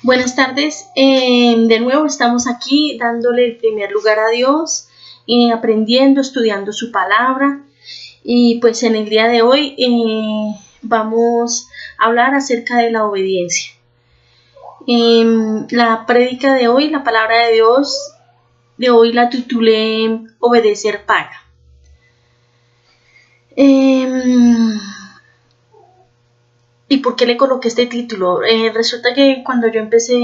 Buenas tardes, de nuevo estamos aquí dándole el primer lugar a Dios, aprendiendo, estudiando su palabra y pues en el día de hoy vamos a hablar acerca de la obediencia. La prédica de hoy, la palabra de Dios de hoy la titulé Obedecer paga. ¿Y por qué le coloqué este título? Resulta que cuando yo empecé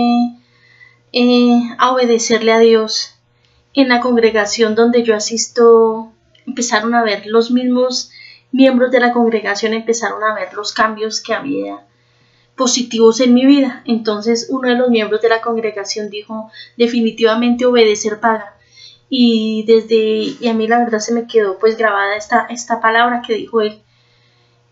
a obedecerle a Dios en la congregación donde yo asisto, empezaron a ver los mismos miembros de la congregación, empezaron a ver los cambios que había positivos en mi vida. Entonces uno de los miembros de la congregación dijo, definitivamente obedecer paga. Y a mí la verdad se me quedó pues grabada esta palabra que dijo él.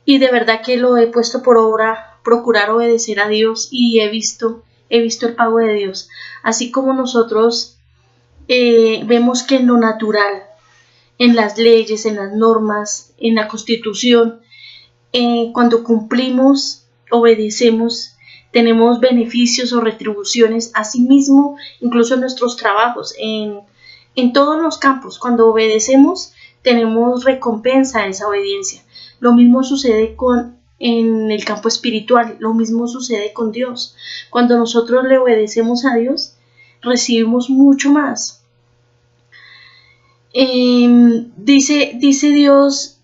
Y de verdad que lo he puesto por obra, procurar obedecer a Dios, y he visto el pago de Dios. Así como nosotros vemos que en lo natural, en las leyes, en las normas, en la Constitución, cuando cumplimos, obedecemos, tenemos beneficios o retribuciones, asimismo, incluso en nuestros trabajos, en todos los campos, cuando obedecemos, tenemos recompensa a esa obediencia. Lo mismo sucede en el campo espiritual, lo mismo sucede con Dios. Cuando nosotros le obedecemos a Dios, recibimos mucho más. Dice Dios,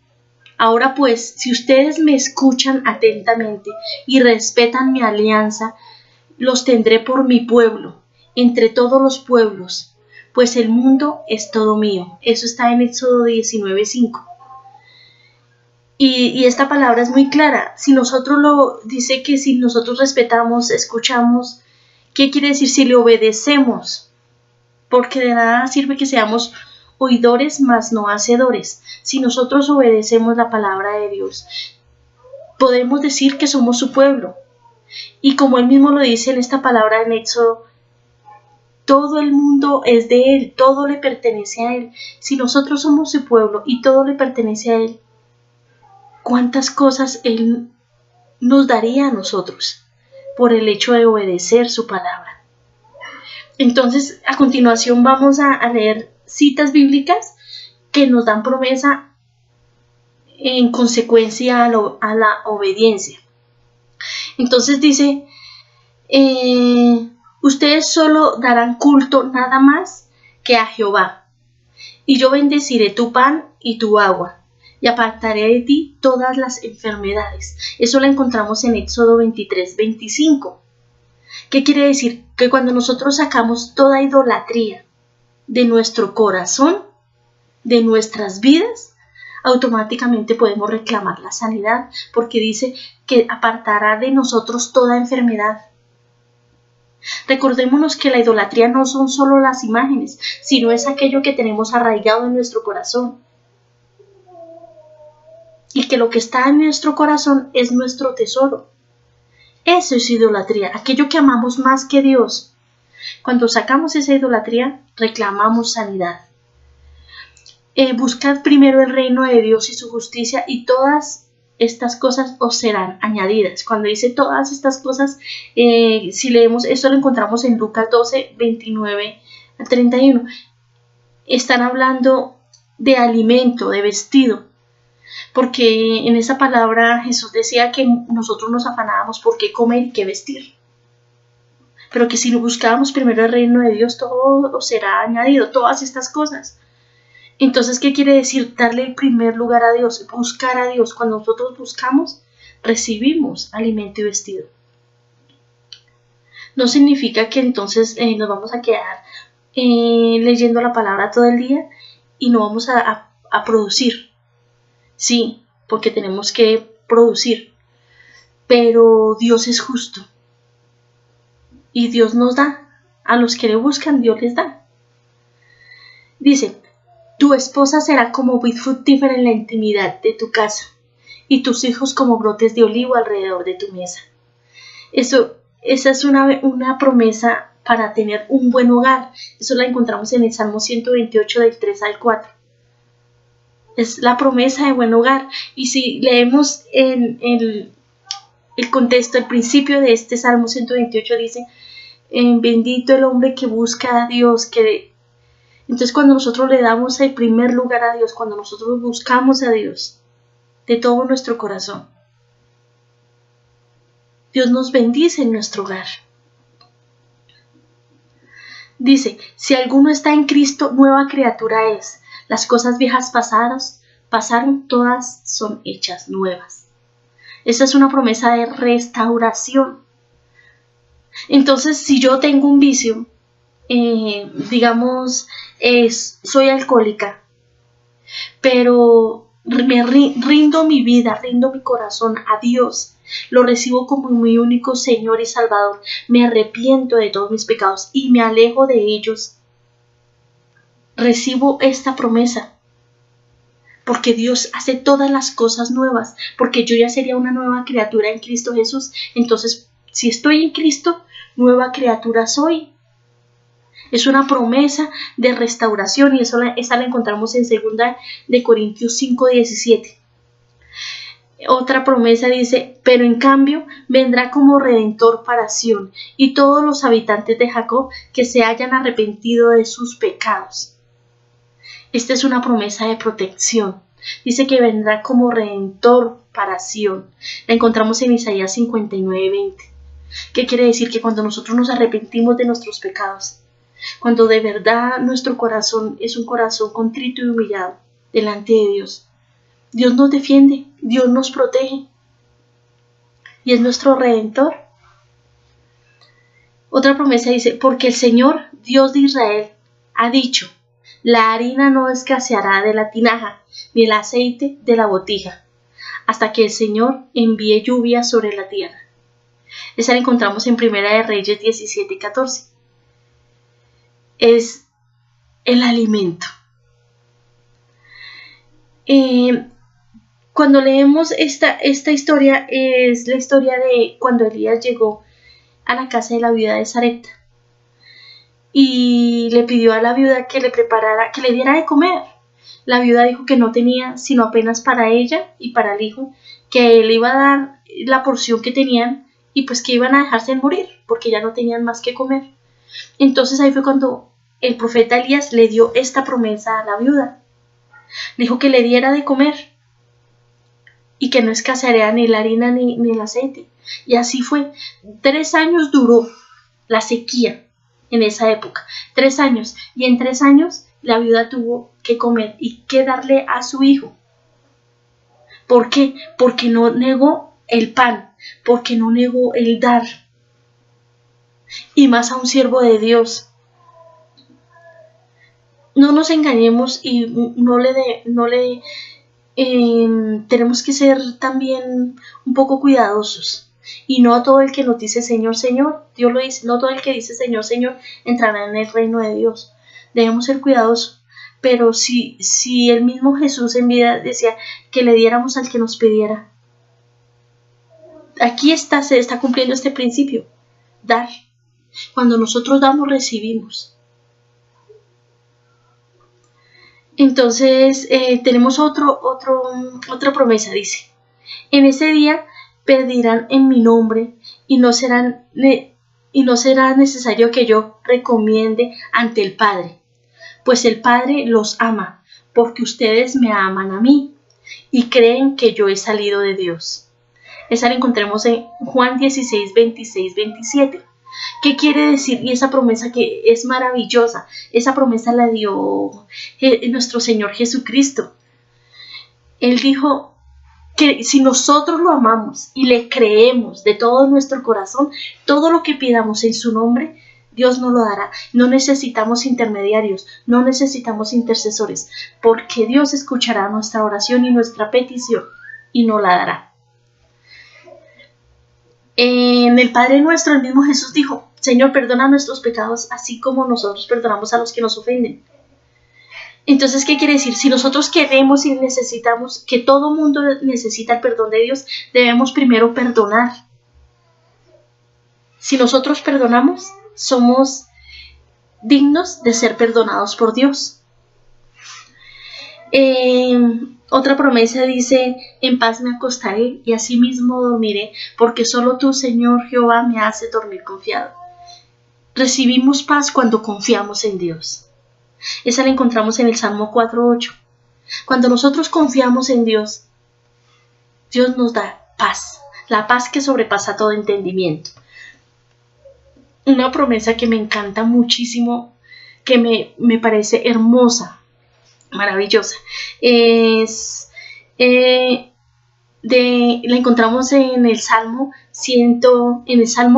ahora pues, si ustedes me escuchan atentamente y respetan mi alianza, los tendré por mi pueblo, entre todos los pueblos, pues el mundo es todo mío. Eso está en Éxodo 19:5. Y esta palabra es muy clara. Dice que si nosotros respetamos, escuchamos, ¿qué quiere decir? Si le obedecemos, porque de nada sirve que seamos oidores, mas no hacedores. Si nosotros obedecemos la palabra de Dios, podemos decir que somos su pueblo. Y como él mismo lo dice en esta palabra en Éxodo, todo el mundo es de él, todo le pertenece a él. Si nosotros somos su pueblo y todo le pertenece a él, ¿cuántas cosas él nos daría a nosotros por el hecho de obedecer su palabra? Entonces, a continuación vamos a leer citas bíblicas que nos dan promesa en consecuencia a la obediencia. Entonces dice, ustedes solo darán culto nada más que a Jehová, y yo bendeciré tu pan y tu agua, y apartaré de ti todas las enfermedades. Eso lo encontramos en Éxodo 23:25. ¿Qué quiere decir? Que cuando nosotros sacamos toda idolatría de nuestro corazón, de nuestras vidas, automáticamente podemos reclamar la sanidad, porque dice que apartará de nosotros toda enfermedad. Recordémonos que la idolatría no son solo las imágenes, sino es aquello que tenemos arraigado en nuestro corazón. Y que lo que está en nuestro corazón es nuestro tesoro. Eso es idolatría, aquello que amamos más que Dios. Cuando sacamos esa idolatría, reclamamos sanidad. Buscad primero el reino de Dios y su justicia, y todas estas cosas os serán añadidas. Cuando dice todas estas cosas, si leemos esto, lo encontramos en Lucas 12:29-31. Están hablando de alimento, de vestido, porque en esa palabra Jesús decía que nosotros nos afanábamos por qué comer y qué vestir, pero que si buscábamos primero el reino de Dios, todo será añadido, todas estas cosas. Entonces, ¿qué quiere decir? Darle el primer lugar a Dios, buscar a Dios. Cuando nosotros buscamos, recibimos alimento y vestido. No significa que entonces nos vamos a quedar leyendo la palabra todo el día y no vamos a producir. Sí, porque tenemos que producir, pero Dios es justo y Dios nos da. A los que le buscan, Dios les da. Dice, tu esposa será como vid fructífera en la intimidad de tu casa, y tus hijos como brotes de olivo alrededor de tu mesa. Esa es una promesa para tener un buen hogar. Eso la encontramos en el Salmo 128 del 3 al 4. Es la promesa de buen hogar. Y si leemos en el contexto, el principio de este Salmo 128 dice bendito el hombre que busca a Dios, entonces cuando nosotros le damos el primer lugar a Dios, cuando nosotros buscamos a Dios de todo nuestro corazón, Dios nos bendice en nuestro hogar. Dice, si alguno está en Cristo, nueva criatura es. Las cosas viejas pasaron, todas son hechas nuevas. Esta es una promesa de restauración. Entonces, si yo tengo un vicio, digamos, soy alcohólica, pero rindo mi vida, rindo mi corazón a Dios, lo recibo como mi único Señor y Salvador, me arrepiento de todos mis pecados y me alejo de ellos, recibo esta promesa, porque Dios hace todas las cosas nuevas, porque yo ya sería una nueva criatura en Cristo Jesús. Entonces, si estoy en Cristo, nueva criatura soy. Es una promesa de restauración y esa la encontramos en 2 de Corintios 5:17. Otra promesa dice, pero en cambio vendrá como redentor para Sión y todos los habitantes de Jacob que se hayan arrepentido de sus pecados. Esta es una promesa de protección. Dice que vendrá como redentor para Sión. La encontramos en Isaías 59:20. ¿Qué quiere decir? Que cuando nosotros nos arrepentimos de nuestros pecados, cuando de verdad nuestro corazón es un corazón contrito y humillado delante de Dios, Dios nos defiende, Dios nos protege y es nuestro redentor. Otra promesa dice, porque el Señor, Dios de Israel, ha dicho, la harina no escaseará de la tinaja, ni el aceite de la botija, hasta que el Señor envíe lluvia sobre la tierra. Esa la encontramos en Primera de Reyes 17:14. Es el alimento. Cuando leemos esta historia, es la historia de cuando Elías llegó a la casa de la viuda de Sarepta y le pidió a la viuda que le preparara, que le diera de comer. La viuda dijo que no tenía sino apenas para ella y para el hijo, que le iba a dar la porción que tenían y pues que iban a dejarse morir porque ya no tenían más que comer. Entonces ahí fue cuando el profeta Elías le dio esta promesa a la viuda. Le dijo que le diera de comer y que no escasearía ni la harina ni el aceite. Y así fue. 3 años duró la sequía en esa época. 3 años. Y en 3 años la viuda tuvo que comer y que darle a su hijo. ¿Por qué? Porque no negó el pan, porque no negó el dar. Y más a un siervo de Dios. No nos engañemos y tenemos que ser también un poco cuidadosos. Y no todo el que nos dice Señor, Señor, Dios lo dice, no todo el que dice Señor, Señor entrará en el reino de Dios. Debemos ser cuidadosos. Pero si el mismo Jesús en vida decía que le diéramos al que nos pidiera, aquí se está cumpliendo este principio, dar. Cuando nosotros damos, recibimos. Entonces tenemos otra promesa, dice, en ese día pedirán en mi nombre y no será necesario que yo recomiende ante el Padre, pues el Padre los ama, porque ustedes me aman a mí y creen que yo he salido de Dios. Esa la encontramos en Juan 16, 26, 27. ¿Qué quiere decir? Y esa promesa que es maravillosa, esa promesa la dio nuestro Señor Jesucristo. Él dijo que si nosotros lo amamos y le creemos de todo nuestro corazón, todo lo que pidamos en su nombre, Dios nos lo dará. No necesitamos intermediarios, no necesitamos intercesores, porque Dios escuchará nuestra oración y nuestra petición y nos la dará. En el Padre Nuestro, el mismo Jesús dijo, Señor, perdona nuestros pecados, así como nosotros perdonamos a los que nos ofenden. Entonces, ¿qué quiere decir? Si nosotros queremos y necesitamos, que todo mundo necesita el perdón de Dios, debemos primero perdonar. Si nosotros perdonamos, somos dignos de ser perdonados por Dios. Otra promesa dice, en paz me acostaré y asimismo dormiré, porque solo tú, Señor Jehová, me hace dormir confiado. Recibimos paz cuando confiamos en Dios. Esa la encontramos en el Salmo 4:8. Cuando nosotros confiamos en Dios, Dios nos da paz, la paz que sobrepasa todo entendimiento. Una promesa que me encanta muchísimo, que me parece hermosa, maravillosa, la encontramos en el Salmo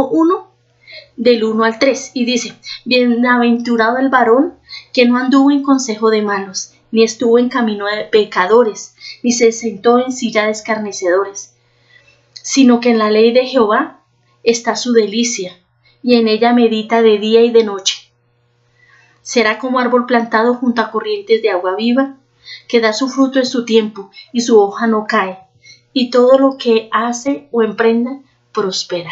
1, del 1 al 3, y dice: bienaventurado el varón que no anduvo en consejo de malos, ni estuvo en camino de pecadores, ni se sentó en silla de escarnecedores, sino que en la ley de Jehová está su delicia, y en ella medita de día y de noche. Será como árbol plantado junto a corrientes de agua viva, que da su fruto en su tiempo, y su hoja no cae, y todo lo que hace o emprenda prospera.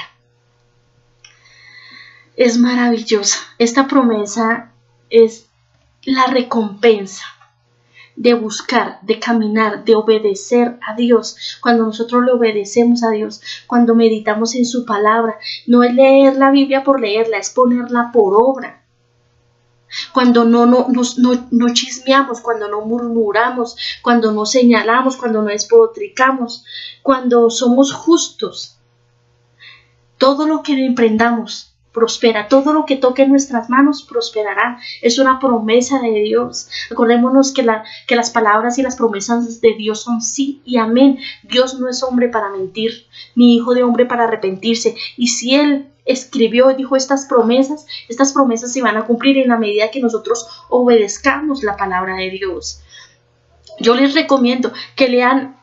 Es maravillosa. Esta promesa es la recompensa de buscar, de caminar, de obedecer a Dios. Cuando nosotros le obedecemos a Dios, cuando meditamos en su palabra, no es leer la Biblia por leerla, es ponerla por obra. Cuando no chismeamos, cuando no murmuramos, cuando no señalamos, cuando no despotricamos, cuando somos justos, todo lo que emprendamos prospera, todo lo que toque en nuestras manos prosperará. Es una promesa de Dios. Acordémonos que las palabras y las promesas de Dios son sí y amén. Dios no es hombre para mentir, ni hijo de hombre para arrepentirse. Y si Él escribió y dijo estas promesas se van a cumplir en la medida que nosotros obedezcamos la palabra de Dios. Yo les recomiendo que lean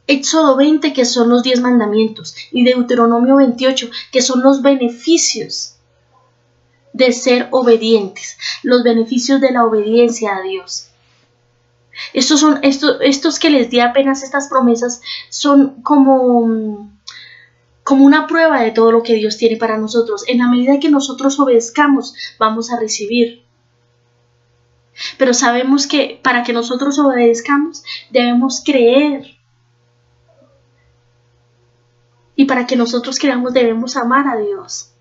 Éxodo 20, que son los 10 mandamientos, y Deuteronomio 28, que son los beneficios de ser obedientes, los beneficios de la obediencia a Dios. Estos que les di apenas, estas promesas, son como una prueba de todo lo que Dios tiene para nosotros. En la medida que nosotros obedezcamos, vamos a recibir. Pero sabemos que para que nosotros obedezcamos, debemos creer. Y para que nosotros creamos, debemos amar a Dios.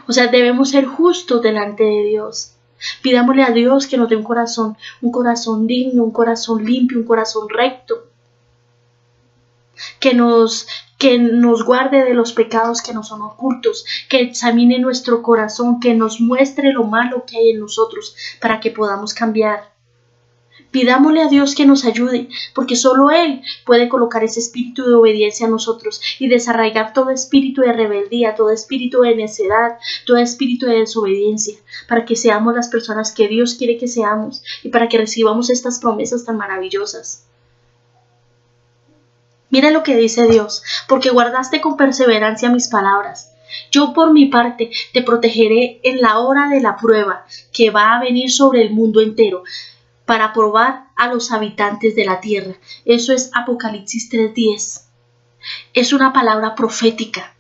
O sea, debemos ser justos delante de Dios. Pidámosle a Dios que nos dé un corazón digno, un corazón limpio, un corazón recto. Que nos guarde de los pecados que nos son ocultos, que examine nuestro corazón, que nos muestre lo malo que hay en nosotros para que podamos cambiar. Pidámosle a Dios que nos ayude, porque solo Él puede colocar ese espíritu de obediencia en nosotros y desarraigar todo espíritu de rebeldía, todo espíritu de necedad, todo espíritu de desobediencia, para que seamos las personas que Dios quiere que seamos y para que recibamos estas promesas tan maravillosas. Mira lo que dice Dios: porque guardaste con perseverancia mis palabras. Yo por mi parte te protegeré en la hora de la prueba que va a venir sobre el mundo entero, para probar a los habitantes de la tierra. Eso es Apocalipsis 3:10. Es una palabra profética.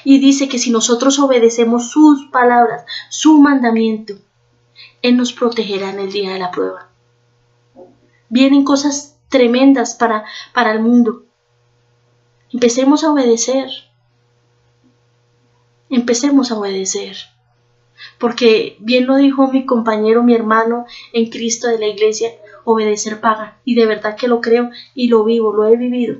Y dice que si nosotros obedecemos sus palabras, su mandamiento, Él nos protegerá en el día de la prueba. Vienen cosas tremendas para el mundo. Empecemos a obedecer. Empecemos a obedecer. Porque bien lo dijo mi compañero, mi hermano en Cristo de la iglesia: obedecer paga. Y de verdad que lo creo y lo vivo, lo he vivido.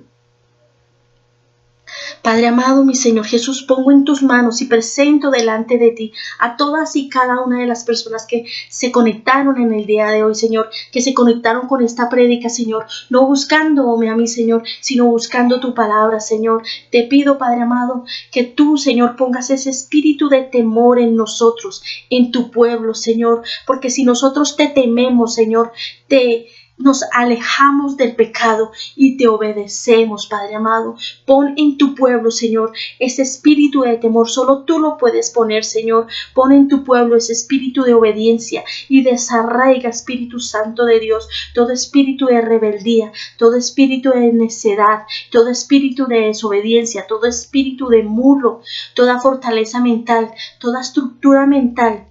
Padre amado, mi Señor Jesús, pongo en tus manos y presento delante de ti a todas y cada una de las personas que se conectaron en el día de hoy, Señor, que se conectaron con esta prédica, Señor, no buscándome a mí, Señor, sino buscando tu palabra, Señor. Te pido, Padre amado, que tú, Señor, pongas ese espíritu de temor en nosotros, en tu pueblo, Señor, porque si nosotros te tememos, Señor, nos alejamos del pecado y te obedecemos, Padre amado. Pon en tu pueblo, Señor, ese espíritu de temor. Solo tú lo puedes poner, Señor. Pon en tu pueblo ese espíritu de obediencia y desarraiga, Espíritu Santo de Dios, todo espíritu de rebeldía, todo espíritu de necedad, todo espíritu de desobediencia, todo espíritu de mulo, toda fortaleza mental, toda estructura mental,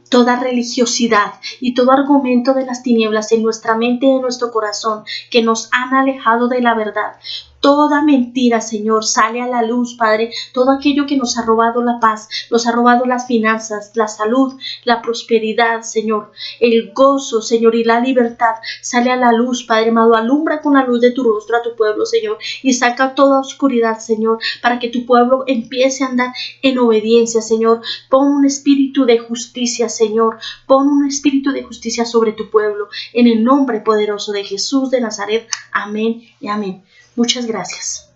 toda religiosidad y todo argumento de las tinieblas en nuestra mente y en nuestro corazón que nos han alejado de la verdad. Toda mentira, Señor, sale a la luz, Padre. Todo aquello que nos ha robado la paz, nos ha robado las finanzas, la salud, la prosperidad, Señor, el gozo, Señor, y la libertad, sale a la luz, Padre amado. Alumbra con la luz de tu rostro a tu pueblo, Señor, y saca toda oscuridad, Señor, para que tu pueblo empiece a andar en obediencia, Señor. Pon un espíritu de justicia, Señor. Pon un espíritu de justicia sobre tu pueblo, en el nombre poderoso de Jesús de Nazaret. Amén y amén. Muchas gracias.